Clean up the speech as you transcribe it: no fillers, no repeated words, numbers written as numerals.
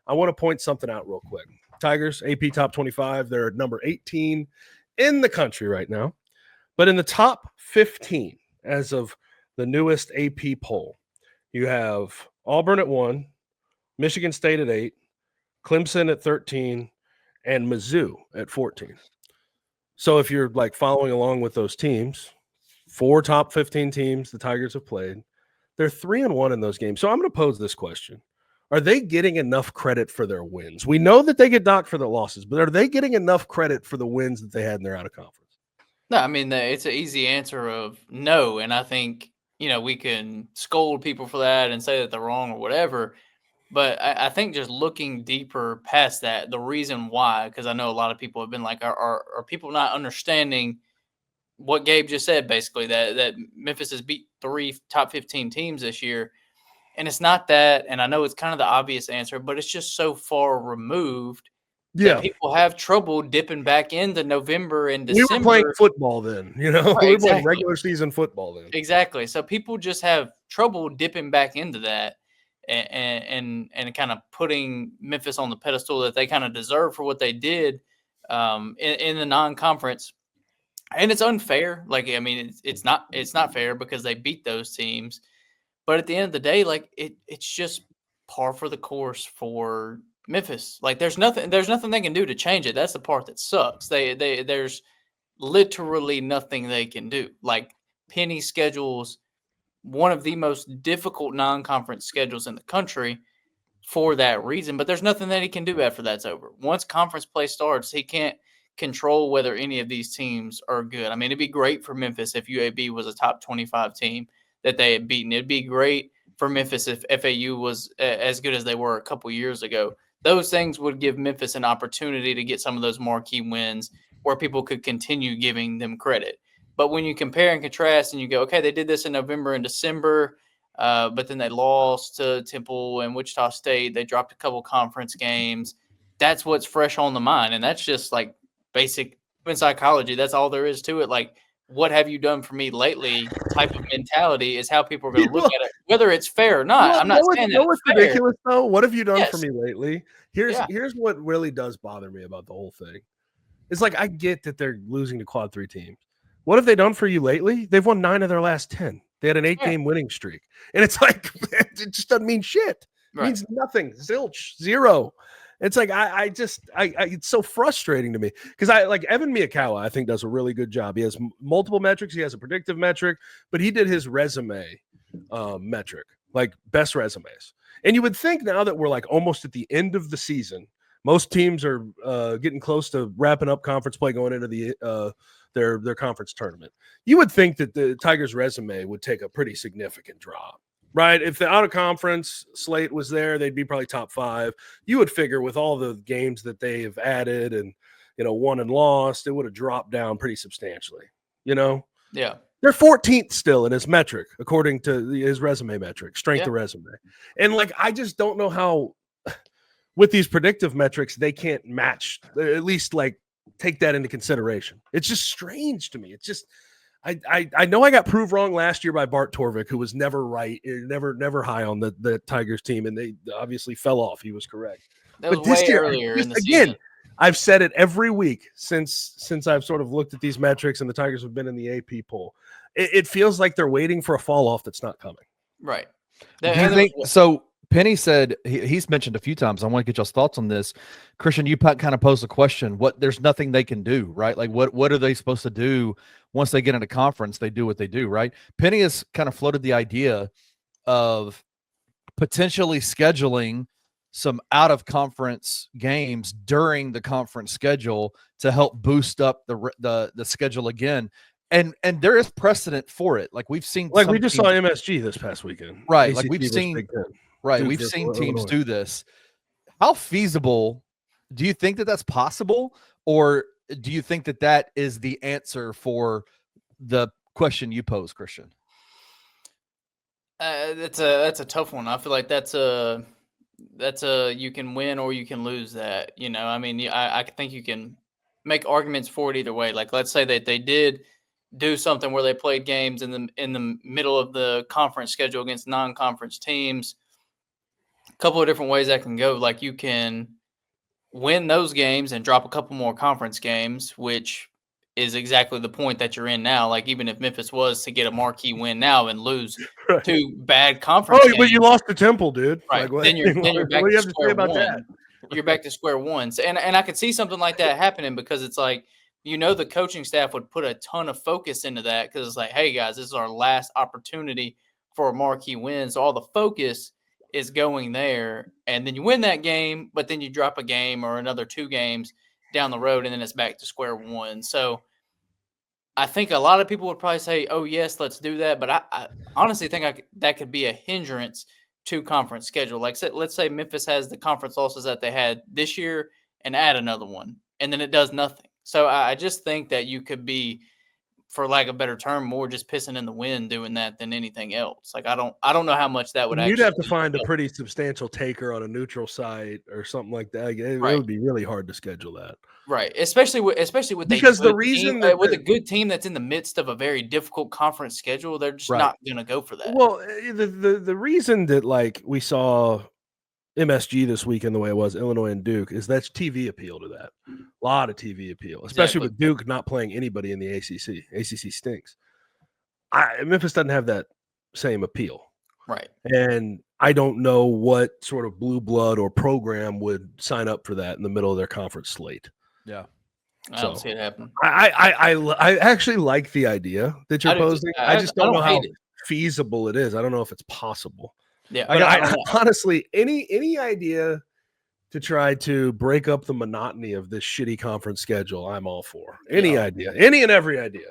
I want to point something out real quick. Tigers, AP top 25. They're number 18 in the country right now. But in the top 15, as of the newest AP poll, you have Auburn at 1, Michigan State at 8, Clemson at 13, and Mizzou at 14. So if you're like following along with those teams, 4 top 15 teams the Tigers have played, they're 3-1 in those games. So I'm going to pose this question. Are they getting enough credit for their wins? We know that they get docked for their losses, but are they getting enough credit for the wins that they had in their out of conference? No, I mean, it's an easy answer of no. And I think, we can scold people for that and say that they're wrong or whatever. But I think just looking deeper past that, the reason why, because I know a lot of people have been like, are people not understanding what Gabe just said, basically, that Memphis has beat 3 top 15 teams this year. And it's not that, and I know it's kind of the obvious answer, but it's just so far removed that people have trouble dipping back into November and December. We were playing football then, Right, we were playing regular season football then. Exactly. So people just have trouble dipping back into that and kind of putting Memphis on the pedestal that they kind of deserve for what they did in the non-conference. And it's unfair. Like, I mean, it's not fair because they beat those teams. But at the end of the day, like it's just par for the course for Memphis. Like there's nothing they can do to change it. That's the part that sucks. There's literally nothing they can do. Like Penny schedules one of the most difficult non-conference schedules in the country for that reason, but there's nothing that he can do after that's over. Once conference play starts, he can't control whether any of these teams are good. I mean, it'd be great for Memphis if UAB was a top 25 team that they had beaten. It'd be great for Memphis if FAU was as good as they were a couple years ago. Those things would give Memphis an opportunity to get some of those marquee wins where people could continue giving them credit. But when you compare and contrast and you go, okay, they did this in November and December, but then they lost to Temple and Wichita State. They dropped a couple conference games. That's what's fresh on the mind. And that's just like basic psychology. That's all there is to it. Like, what have you done for me lately type of mentality is how people are going to look at it, whether it's fair or not. I'm not saying that it's fair. Ridiculous, though. What have you done for me lately? Here's what really does bother me about the whole thing. It's like, I get that they're losing to quad 3 teams. What have they done for you lately? They've won 9 of their last 10. They had an 8-game winning streak. And it's like, it just doesn't mean shit. It means nothing. Zilch. Zero. It's like, I it's so frustrating to me because I like Evan Miyakawa, I think does a really good job. He has multiple metrics. He has a predictive metric, but he did his resume metric, like best resumes. And you would think now that we're like almost at the end of the season, most teams are getting close to wrapping up conference play going into the their conference tournament. You would think that the Tigers' resume would take a pretty significant drop, right? If the out-of-conference slate was there, they'd be probably top 5. You would figure with all the games that they've added and, won and lost, it would have dropped down pretty substantially, Yeah. They're 14th still in his metric, according to his resume metric, strength of resume. And, like, I just don't know how with these predictive metrics they can't match, at least, like, take that into consideration. It's just strange to me. It's just I know I got proved wrong last year by Bart Torvik, who was never right, never high on the Tigers team, and they obviously fell off. He was correct. That was way earlier in the season. I've said it every week since I've sort of looked at these metrics and the Tigers have been in the AP poll. It feels like they're waiting for a fall off that's not coming. Right. Do you think so? Penny said he's mentioned a few times. I want to get y'all's thoughts on this. Christian, you kind of posed a question. There's nothing they can do, right? Like what are they supposed to do once they get into conference? They do what they do, right? Penny has kind of floated the idea of potentially scheduling some out of conference games during the conference schedule to help boost up the schedule again. And there is precedent for it. Like we've seen, like we just saw MSG this past weekend, right? Like we've seen. Right, we've seen teams do this. How feasible do you think that that's possible, or do you think that that is the answer for the question you pose, Christian? That's a tough one. I feel like that's a you can win or you can lose that. I mean, I think you can make arguments for it either way. Like let's say that they did do something where they played games in the middle of the conference schedule against non-conference teams. couple of different ways that can go. Like you can win those games and drop a couple more conference games, which is exactly the point that you're in now. Like even if Memphis was to get a marquee win now and lose Right. 2 bad conference games, but you lost to Temple, dude. right? Like, what, then you're back what do you to have to say square about one. that? You're back to square one. So, and I could see something like that happening because it's like, the coaching staff would put a ton of focus into that because it's like, hey guys, this is our last opportunity for a marquee win. So all the focus is going there, and then you win that game, but then you drop a game or another 2 games down the road, and then it's back to square one. So I think a lot of people would probably say, oh yes, let's do that. But I honestly think that could be a hindrance to conference schedule. Like let's say Memphis has the conference losses that they had this year and add another one, and then it does nothing. So I just think that you could be, for lack of a better term, more just pissing in the wind doing that than anything else. Like I don't know how much that would. You'd have to find a pretty substantial taker on a neutral site or something like that. It would be really hard to schedule that. Right, especially with because the reason team, with a good team that's in the midst of a very difficult conference schedule, they're just not going to go for that. Well, the reason that like we saw MSG this weekend the way it was, Illinois and Duke, is that's TV appeal to that. A lot of TV appeal, especially with Duke not playing anybody in the ACC. ACC stinks. Memphis doesn't have that same appeal. Right. And I don't know what sort of blue blood or program would sign up for that in the middle of their conference slate. Yeah. I don't see it happen. I actually like the idea that you're posing. I just don't know how feasible it is. I don't know if it's possible. Yeah, but I honestly, any idea to try to break up the monotony of this shitty conference schedule, I'm all for. Any idea, any and every idea.